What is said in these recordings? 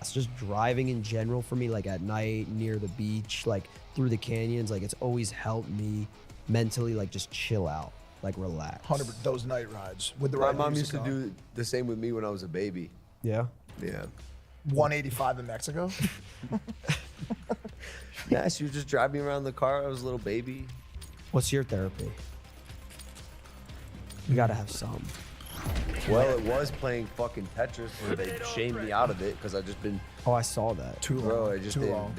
else. Just driving in general for me, like at night, near the beach, like through the canyons, like it's always helped me mentally, like just chill out, like relax. 100%. Those night rides with the My right mom music used to on. do the same with me when I was a baby. Yeah. Yeah. 185 in Mexico. Yeah, she would just drive me around the car. I was a little baby. What's your therapy? You gotta have some. Well, it was playing fucking Tetris where they shamed me out of it because I just been, Oh, I saw that. Too long. bro, I just Too didn't. long.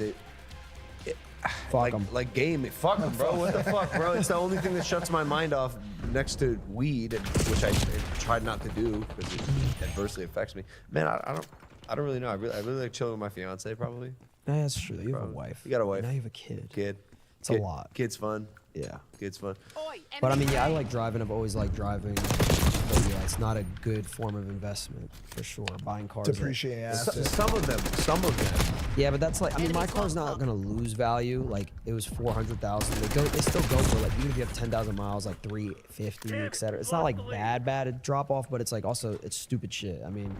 Fuck 'em. Like game, fuck them, bro. What the fuck, bro? It's the only thing that shuts my mind off next to weed, which I tried not to do because it adversely affects me. Man, I don't really know. I really like chilling with my fiance, probably. Yeah, that's true. You have a Probably. wife. You got a wife. Now you have a kid. Kid. It's a lot. Kid's fun. Yeah. Kid's fun. But I mean, yeah, I like driving. I've always liked driving. But yeah, it's not a good form of investment for sure. Buying cars. Depreciating assets. Some of them. Yeah, but that's like, I mean, my car's not gonna lose value. Like it was 400,000. They still go for like, even if you have 10,000 miles, like 350, etc. It's not like bad a drop off, but it's like also it's stupid shit. I mean,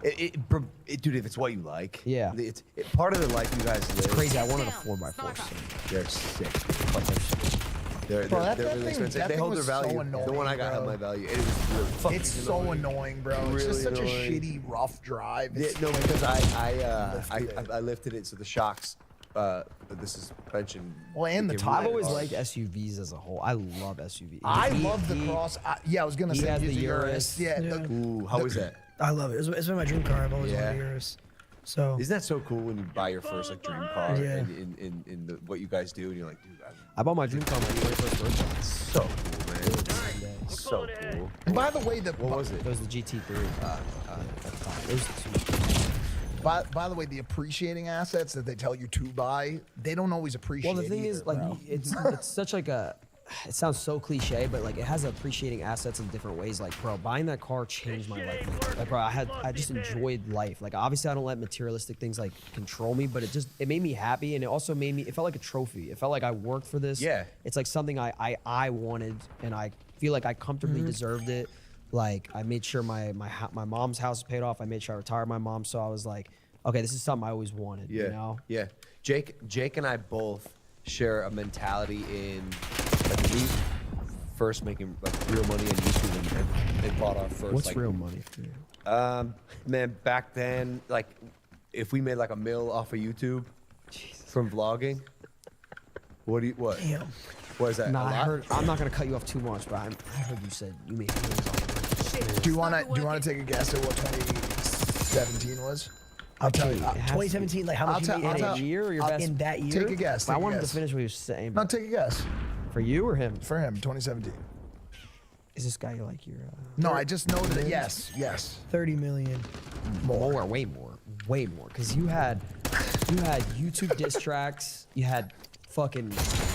Dude, if it's what you like. Yeah. It's part of the life you guys live. crazy. I wanted a 4x4. So. They're sick. But they're sick. They're that really thing- expensive. that They thing hold their was so value. annoying, the one I got bro. had my value. It was really fucking It's so annoying, bro. It's just Really such a annoying. shitty, rough drive. Yeah, It's no, because Lifted it. I lifted it so the shocks, the suspension. Well, and the became top I've always hard. liked SUVs as a whole. I love SUVs. I love the cross. I was gonna he say has he's the a Urus. Yeah. Yeah. Ooh, how was that? I love it. It's been my dream car. I've always Yeah. wanted a Urus. So Isn't that so cool when you buy your first like dream car Yeah. and in the, what you guys do and you're like, dude, I bought my dream car on my 21st birthday. I'm so cool, man. So cool. And by the way, What was it? It was the GT3. At the time. It was the two. by the way, the appreciating assets that they tell you to buy, they don't always appreciate. Well, the thing either, is, like, bro. it's such like a. It sounds so cliche, but like it has appreciating assets in different ways. Like, bro, buying that car changed my life. Like, bro, I just enjoyed life. Like, obviously, I don't let materialistic things like control me, but it made me happy, and it also made me. It felt like a trophy. It felt like I worked for this. Yeah. It's like something I wanted, and I feel like I comfortably deserved it. Like, I made sure my mom's house was paid off. I made sure I retired my mom. So I was like, okay, this is something I always wanted. Yeah. You know. Yeah. Jake and I both share a mentality in like we first making like real money on YouTube and bought our first. What's like, real money for you? Man, back then, like if we made like a mil off of YouTube from vlogging, what? damn. What is that? Nah, a I lot? heard. I'm not gonna cut you off too much, but I heard you said you made millions off of it. Do you wanna take a guess at what 2017 was? I'll tell you. It has to be. 2017, like how much I'll you tell- made I'll in tell- a year or your I'll- best in that year? Take a guess. I Take a wanted to guess. finish what he was saying. No, take a guess. For you or him? For him, 2017. Is this guy like your? No, I just know that. Yes. 30 million. More, way more, way more. Because you had YouTube diss tracks. You had fucking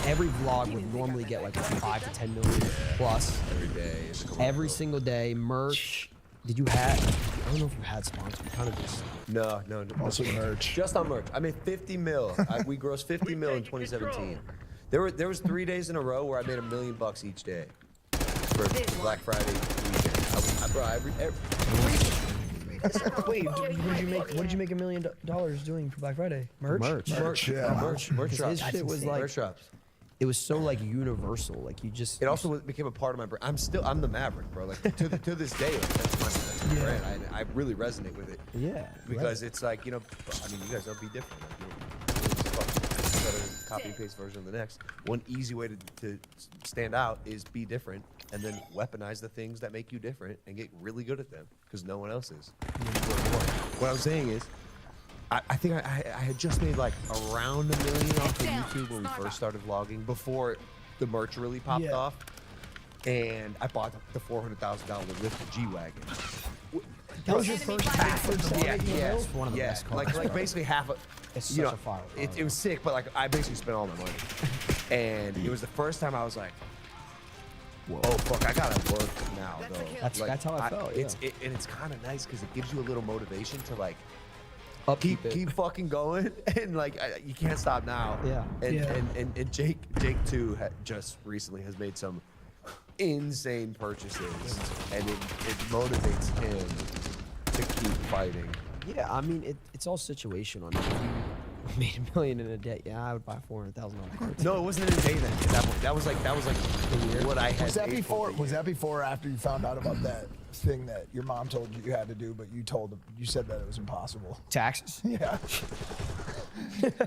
every vlog would normally get like 5 to 10 million plus Every day. it's a every commercial. single day. Merch. Did you have? I don't know if you had sponsors. You kind of just. No. Also merch. Just on merch. I made 50 mil. We grossed 50 mil in 2017. There was 3 days in a row where I made $1 million each day for Black Friday weekend. Bro, every Wait, what did you make $1 million doing for Black Friday? Merch? Merch. Yeah. merch Because drops. his shit was like, merch drops. it was so like universal. Like you just. It also became a part of my brand. I'm the Maverick, bro. Like to this day, like, that's my brand. I really resonate with it. Yeah. Because it's like, you know, I mean, you guys don't be different. Like, better copy and paste version of the next. One easy way to stand out is be different, and then weaponize the things that make you different and get really good at them because no one else is. What I'm saying is, I think I had just made like around $1 million off of YouTube when we first started vlogging before the merch really popped Yeah. off, and I bought the $400,000 lifted G-Wagon. That was your first tax for It's one of the Yeah, best cars. like basically half of. It's you such know, a fire. it was sick, but like I basically spent all my money, and it was the first time I was like, "Whoa, oh fuck, I gotta work now though." That's how I felt, and it's kind of nice because it gives you a little motivation to like Upkeep it. keep fucking going, and like you can't stop now. Yeah. And Jake too just recently has made some insane purchases, and it motivates him to keep fighting. Yeah, I mean, it's all situational. I mean, if you made $1 million in a day, yeah, I would buy $400,000 car. No, it wasn't in a day then. At that point, that was like what I had. Was that paid for before? the Was year. that before or after you found out about that thing that your mom told you had to do, but you said that it was impossible? Taxes? Yeah.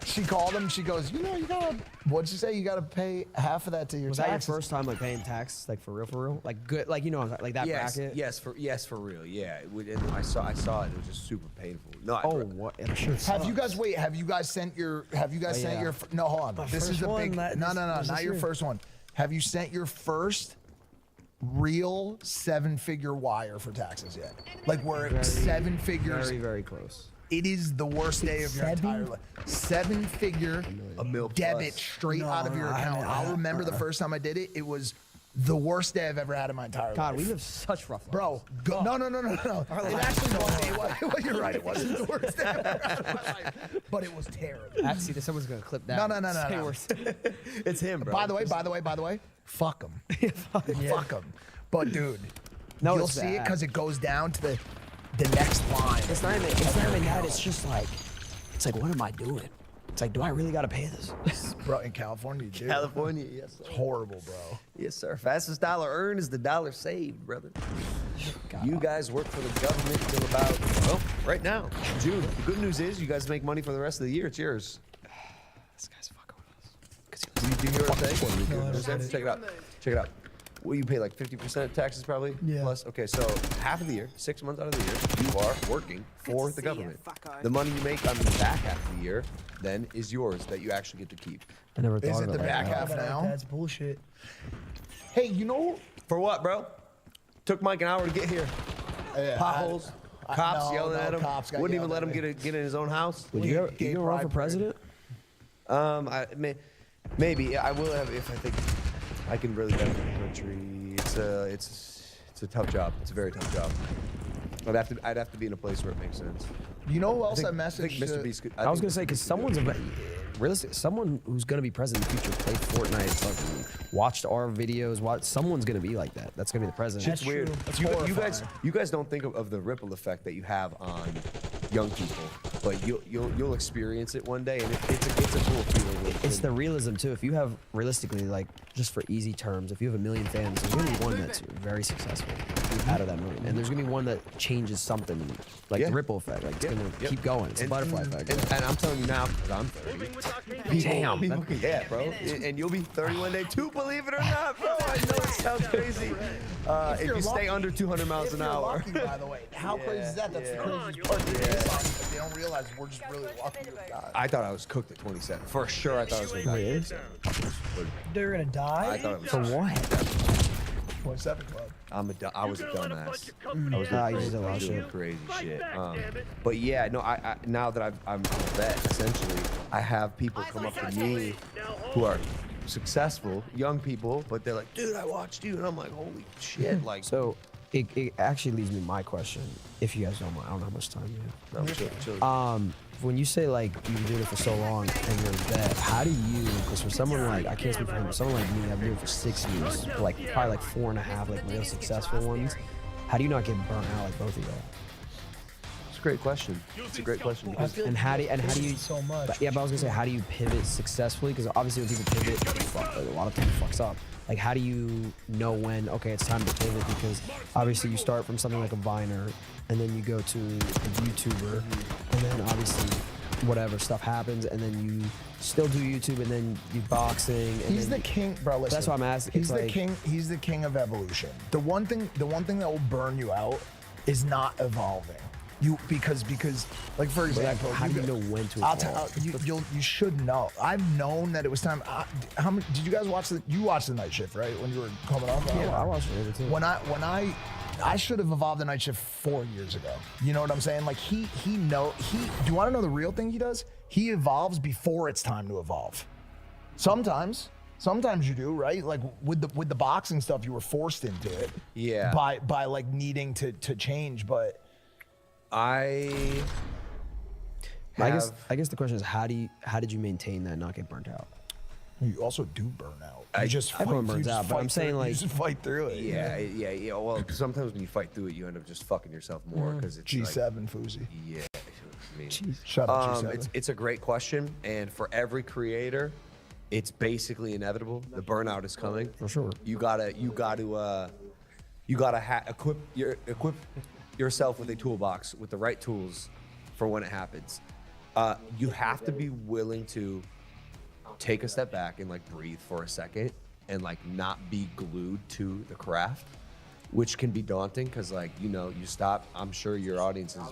She called him. She goes, you gotta. What'd she say? You gotta pay half of that to your Was that your taxes. first time like paying tax, like for real? Like good, like like that bracket? Yes, for real. Yeah, and I saw it. It was just super painful. No, Oh, what? I'm sure it Have you sucks. guys Have you guys sent your? yeah. No, hold on. This first is a one, big. that- No, this- not this your year. first one. Have you sent your first real 7-figure wire for taxes yet? Like where it's 7 figures. Very, very close. It is the worst day of your entire life. 7-figure A mil debit plus. straight out of your I account. haven't- I'll remember the first time I did it. It was the worst day I've ever had in my entire God, life. we live such rough lives. Bro, no. It actually was. You're right. It wasn't the worst day I've ever had in my life, but it was terrible. See, someone's gonna clip that. No. Say worse. It's him, bro. By the way, fuck him. Fuck him. But dude, No, you'll it's see it bad. because it goes down to the next line. It's not even that. It's just like, what am I doing? It's like, do I really gotta pay this? Bro, in California, you do. California, yes, sir. It's horrible, bro. Yes, sir. Fastest dollar earned is the dollar saved, brother. God. You guys work for the government till about, well, right now, June. The good news is you guys make money for the rest of the year. It's yours. This guy's fucking with us. Do you hear what I'm saying? No, I don't Understand? get it. Check it out. Check it out. Well, you pay like 50% taxes probably? Yeah. Plus, okay, so half of the year, 6 months out of the year, you are working for the government. The money you make on the back half of the year then is yours that you actually get to keep. I never Is thought it of the it back like that. half now? That's bullshit. Hey, you know, For what, bro? Took Mike an hour to get here. Potholes, cops no, yelling no, at him. cops got Wouldn't even yelled let at him get in his own house. Would Gay- you ever, gay you gonna run for pride president? Maybe I will have if I think I can really benefit the country. It's a tough job. It's a very tough job. I'd have to be in a place where it makes sense. you know who else I I think messaged? Mr. Beast could, I was think gonna say Mr. because Beast could do it. someone who's gonna be president in the future played Fortnite, fucking watched our videos. Someone's gonna be like that. That's gonna be the president. It's weird. true. That's You guys don't think of the ripple effect that you have on young people, but you'll experience it one day, and it's a cool feeling. It's the realism too. If you have realistically, like just for easy terms, if you have 1 million fans, there's gonna be one that's very successful out of that million, and there's gonna be one that changes something, like Yeah. the ripple effect. Like it's Yeah, gonna yeah. keep going. It's a butterfly effect. And I'm telling you now, 'cause I'm 30. Damn. People, yeah, bro. And you'll be 30 one day too, believe it or not, bro. I know it sounds crazy. If you're you stay lucky- under 200 miles If an you're hour. lucky, by the way. How crazy is that? That's yeah. the craziest part. They don't realize we're just really lucky with God. I thought I was cooked at 27. For sure, I thought I was going to die. Really? at 27. They're gonna die. I thought it was. For what? 27 club. I was a dumbass. Nah, you just did a lot of Doing shit. crazy shit. But yeah, no. I now that I'm a vet, essentially, I have people come up to me who are successful, young people, but they're like, "Dude, I watched you," and I'm like, "Holy shit!" Like, So it actually leads me to my question. If you guys don't mind, I don't know how much time you have. no, chill. When you say like you've been doing it for so long and you're a vet, how do you? Because for someone like I can't speak for him, but someone like me, I've been doing it for 6 years, like probably like 4.5, like real successful ones. How do you not get burnt out like both of y'all? It's a great question. It's a great question because And how do you? so much? But yeah, but I was gonna say, how do you pivot successfully? Because obviously when people pivot, like, a lot of people fucks up. Like, how do you know when, okay, it's time to pivot? Because obviously you start from something like a Viner, and then you go to a YouTuber, and then obviously whatever stuff happens, and then you still do YouTube, and then you boxing. And He's then the king, bro. Listen, That's why I'm asking. He's It's the like- king. He's the king of evolution. The one thing that will burn you out is not evolving. Because like for But like, example, how do you know when to I'll evolve? tell you should know. I've known that it was time. How many did you guys watch you watched the night shift, right? When you were coming up? Yeah, I watched it too. When I should have evolved the night shift 4 years ago. You know what I'm saying? Like do you want to know the real thing he does? He evolves before it's time to evolve. Sometimes you do, right? Like with the boxing stuff, you were forced into it. Yeah. By like needing to change, but I guess the question is, how did you maintain that and not get burnt out? you also do burn out. You just everyone fight- you burns just out, but fight I'm saying, through- like- you just fight through it. yeah. Well, sometimes when you fight through it, you end up just fucking yourself more because it's G7 Fuzi. Like, mean? Shut up, It's a great question, and for every creator, it's basically inevitable. The burnout is coming. For sure. You gotta equip yourself with a toolbox with the right tools for when it happens. You have to be willing to take a step back and like breathe for a second and like not be glued to the craft, which can be daunting because like, you know, you stop. I'm sure your audience is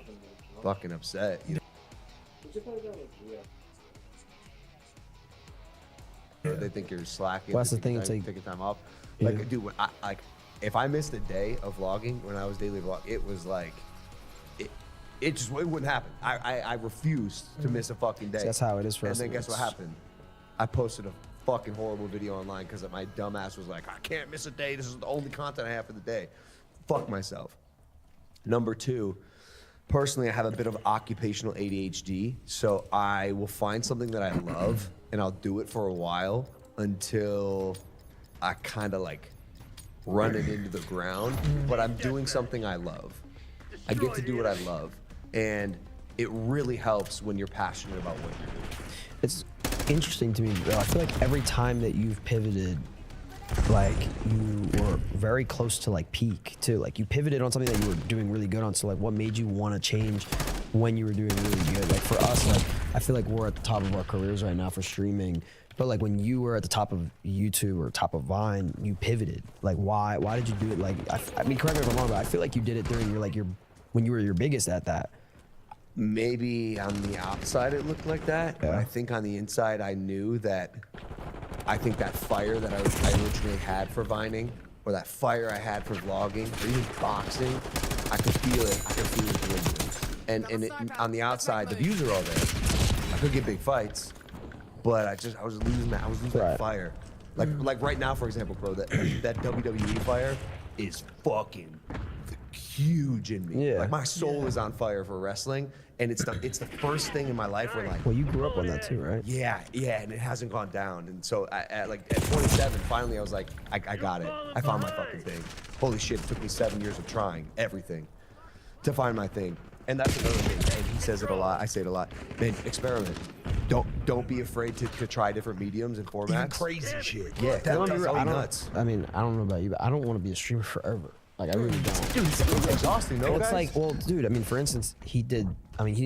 fucking upset. You know? Or they think you're slacking. Well, that's the thing, taking it's like- time off. Yeah. Like, dude, if I missed a day of vlogging when I was daily vlog, it was like, it wouldn't happen. I refused to miss a fucking day. That's how it is for and us. And then guess what happened? I posted a fucking horrible video online because my dumbass was like, I can't miss a day. This is the only content I have for the day. Fuck myself. Number two, personally, I have a bit of occupational ADHD, so I will find something that I love and I'll do it for a while until I kind of like run it into the ground. But I'm doing something I love. I get to do what I love, and it really helps when you're passionate about what you're doing. It's interesting to me, though. I feel like every time that you've pivoted, like you were very close to like peak too. Like you pivoted on something that you were doing really good on. So like, what made you want to change when you were doing really good? Like for us, like I feel like we're at the top of our careers right now for streaming. But like when you were at the top of YouTube or top of Vine, you pivoted. Like why did you do it? Like I mean, correct me if I'm wrong, but I feel like you did it during when you were your biggest at that. Maybe on the outside it looked like that, but I think on the inside I knew that. I think that fire that I originally had for Vining, or that fire I had for vlogging, or even boxing, I could feel it. I could feel it dwindling. And on the outside, the views are all there. I could get big fights, but I was losing that fire. Like right now, for example, bro, that WWE fire is fucking huge in me. Yeah. Like my soul is on fire for wrestling, and it's the first thing in my life where like. Well, you grew up on that too, right? Yeah, and it hasn't gone down. And so at 27, finally I was like, I got it. I found my fucking thing. Holy shit, it took me 7 years of trying everything to find my thing. And that's another thing. And he says it a lot. I say it a lot. Man, experiment. Don't be afraid to try different mediums and formats. Even crazy shit. Yeah, That- that's all nuts. I mean, I don't know about you, but I don't want to be a streamer forever. Like I really don't. Dude, it's exhausting, though, It's guys? like, well, dude. I mean, for instance, he didn't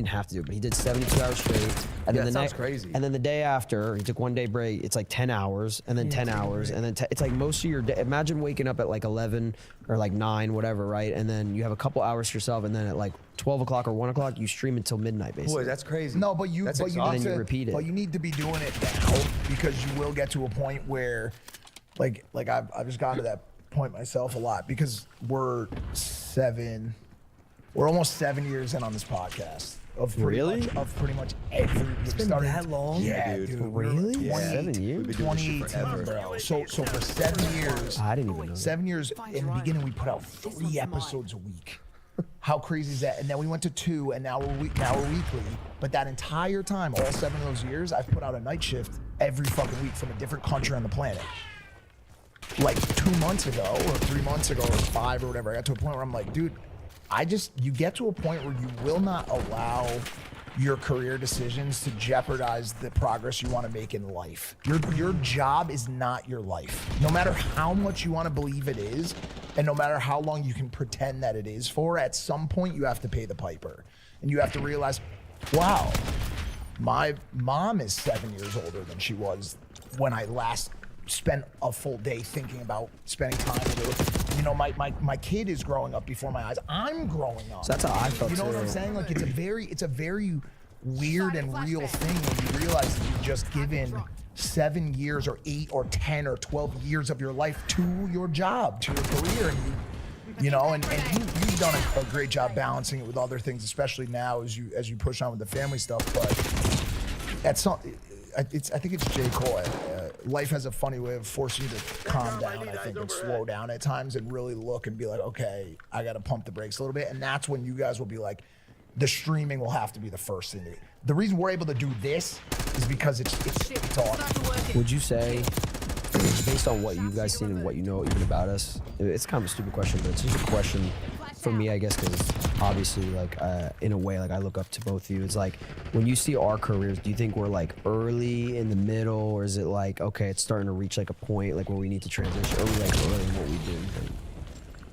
have to do it, but he did 72 hours straight. And Yeah, then that sounds crazy. And then the day after, he took 1 day break. It's like 10 hours, and then 10 hours, and then it's like most of your day. Imagine waking up at like 11 or like 9, whatever, right? And then you have a couple hours to yourself, and then at like 12 o'clock or 1 o'clock, you stream until midnight, basically. Boy, that's crazy. No, but you That's need exhausting. to Then you repeat it. But you need to be doing it now because you will get to a point where, like I've just gotten to that point myself a lot because we're almost 7 years in on this podcast. Of pretty much every. It's been that long? Yeah, dude. dude. Really? We're 7 years? We've been doing this shit 2018, forever. bro. So for 7 years, I didn't even know. 7 years in the beginning, we put out 3 episodes a week. How crazy is that? And then we went to 2, and now we're weekly. But that entire time, all 7 of those years, I've put out a night shift every fucking week from a different country on the planet. Like 2 months ago, or 3 months ago, or 5 or whatever, I got to a point where I'm like, dude, you get to a point where you will not allow your career decisions to jeopardize the progress you want to make in life. Your job is not your life. No matter how much you want to believe it is, and no matter how long you can pretend that it is for, at some point you have to pay the piper. And you have to realize, wow, my mom is 7 years older than she was when I last spent a full day thinking about spending time with her. You know, my kid is growing up before my eyes. I'm growing up. So that's how I felt You know what I'm too. saying? Like it's a very weird and real thing when you realize that you've just given 7 years or 8 or 10 or 12 years of your life to your job, to your career, and you know, and you've done a great job balancing it with other things, especially now as you push on with the family stuff. But at some, I think it's J. Cole. Life has a funny way of forcing you to calm down, I think, and slow down at times and really look and be like, okay, I got to pump the brakes a little bit. And that's when you guys will be like, the streaming will have to be the first thing. The reason we're able to do this is because it's on. Would you say, based on what you guys seen and what you know even about us, it's kind of a stupid question, but it's just a question. for me, I guess, because obviously, like, in a way, like, I look up to both of you. It's like, when you see our careers, do you think we're, like, early, in the middle, or is it like, okay, it's starting to reach, like, a point, like, where we need to transition, or are we, like, early in what we do?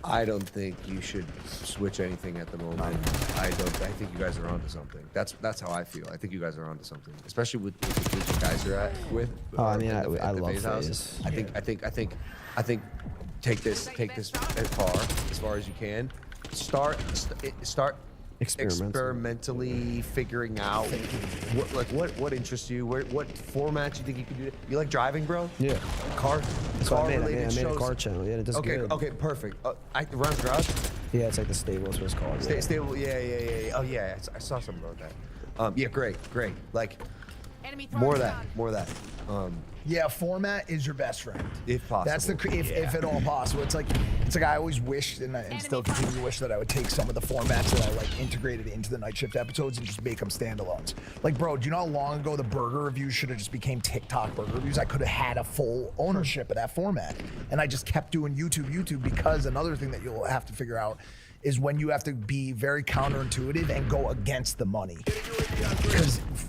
I don't think you should switch anything at the moment. I think you guys are onto something. That's how I feel. I think you guys are onto something, especially with the kids you guys are at with. Oh, I mean, at I the love Faze house. Faze. I think take this as far as you can. Start experimentally figuring out what interests you, what format you think you can do. You like driving, bro? Yeah. Car related I made a shows. car channel. Yeah, it does good. Okay, perfect. Rounds Garage. Yeah, it's like the stable is what it's called. Yeah. Stable. Yeah. Oh yeah, I saw something about that. Yeah, great. Like more of that. Yeah, format is your best friend. If possible. That's if at all possible. It's like I always wished and still continue to wish that I would take some of the formats that I like integrated into the night shift episodes and just make them standalones. Like, bro, do you know how long ago the burger reviews should have just became TikTok burger reviews? I could have had a full ownership of that format, and I just kept doing YouTube because another thing that you'll have to figure out is when you have to be very counterintuitive and go against the money.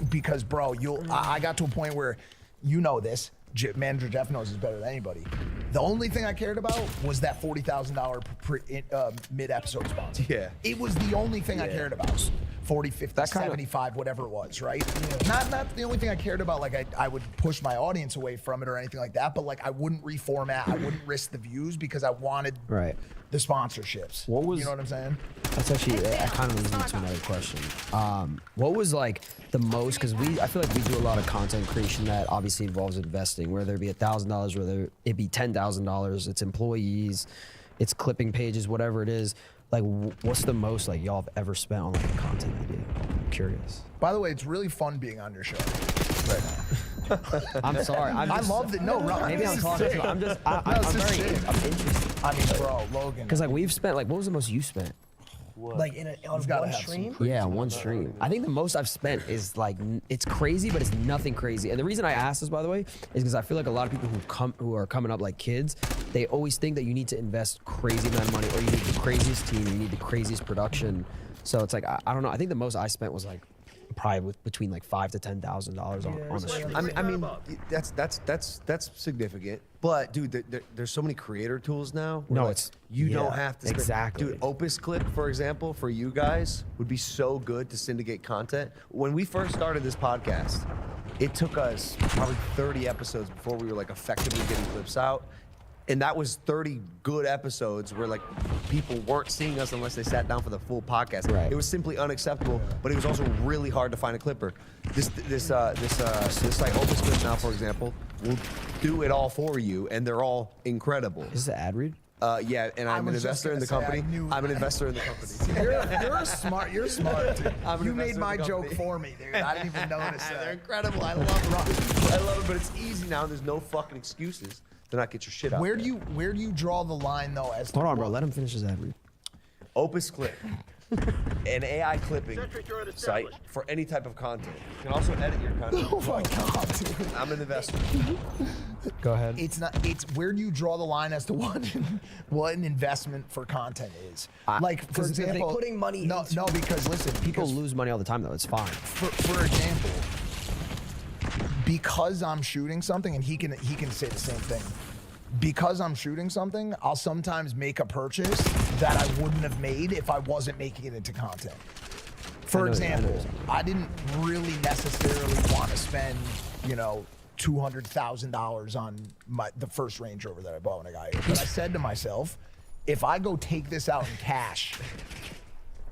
Because bro, I got to a point where, you know this, manager Jeff knows this better than anybody. The only thing I cared about was that $40,000 mid-episode sponsor. Yeah. It was the only thing I cared about. 40, 50, 75, whatever it was, right? Yeah. Not the only thing I cared about, like I would push my audience away from it or anything like that, but like I wouldn't reformat, I wouldn't risk the views because I wanted the sponsorships. You know what I'm saying? That's actually, that kind of leads me to another question. What was like the most, because I feel like we do a lot of content creation that obviously involves investing, whether it be $1,000, whether it be $10,000, it's employees, it's clipping pages, whatever it is. Like, what's the most like y'all have ever spent on like a content idea? I'm curious. By the way, it's really fun being on your show right now. I'm sorry. I love it. No, maybe I'm talking too. I'm interested. I mean, bro, Logan. Because like we've spent, like, what was the most you spent? Like on one stream? Yeah, one stream. I think the most I've spent is like, it's crazy, but it's nothing crazy. And the reason I asked this, by the way, is because I feel like a lot of people who are coming up like kids, they always think that you need to invest crazy amount of money, or you need the craziest team, you need the craziest production. So it's like, I don't know. I think the most I spent was like probably between like $5,000 to $10,000 on a stream. I mean, that's significant. But dude, there's so many creator tools now. No, like, it's don't have to spend, exactly. Dude, Opus Clip, for example, for you guys would be so good to syndicate content. When we first started this podcast, it took us probably 30 episodes before we were like effectively getting clips out. And that was 30 good episodes where like people weren't seeing us unless they sat down for the full podcast. Right. It was simply unacceptable, but it was also really hard to find a clipper. This site Opus Clip now, for example, will do it all for you, and they're all incredible. Is this an ad read? Yeah, and I'm an investor in the company. I'm an investor in the company. You're smart, dude. You made my joke for me, dude. I didn't even notice that. They're incredible. I love it, but it's easy now. There's no fucking excuses to not get your shit out. Where do you draw the line though? As Hold on, bro. Let him finish his ad read. Opus Clip, an AI clipping site for any type of content. You can also edit your content. Oh my god, dude. I'm an investor. Go ahead. It's where do you draw the line as to what an investment for content is? Like, for example, putting money no, because listen, People lose money all the time, though. It's fine. For example, because I'm shooting something, and he can say the same thing. Because I'm shooting something, I'll sometimes make a purchase that I wouldn't have made if I wasn't making it into content. For example, I didn't really necessarily want to spend, $200,000 on the first Range Rover that I bought when I got here. But I said to myself, if I go take this out in cash,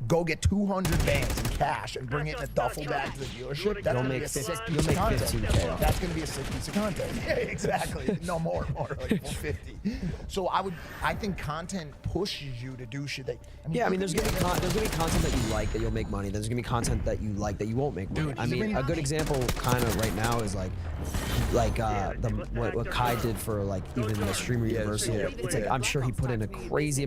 go get 200 bands in cash and bring it in a duffel bag to the dealership, that's gonna be a sick piece of content. 15K. That's gonna be a sick piece of content. Yeah, exactly. No more, like 450. So I think content pushes you to do shit that. There's gonna be content that you like that you'll make money. There's gonna be content that you like that you won't make money. Dude, I mean, a good example, kind of right now, is what Kai did for like even the Streamer Universal. It's like I'm sure he put in a crazy amount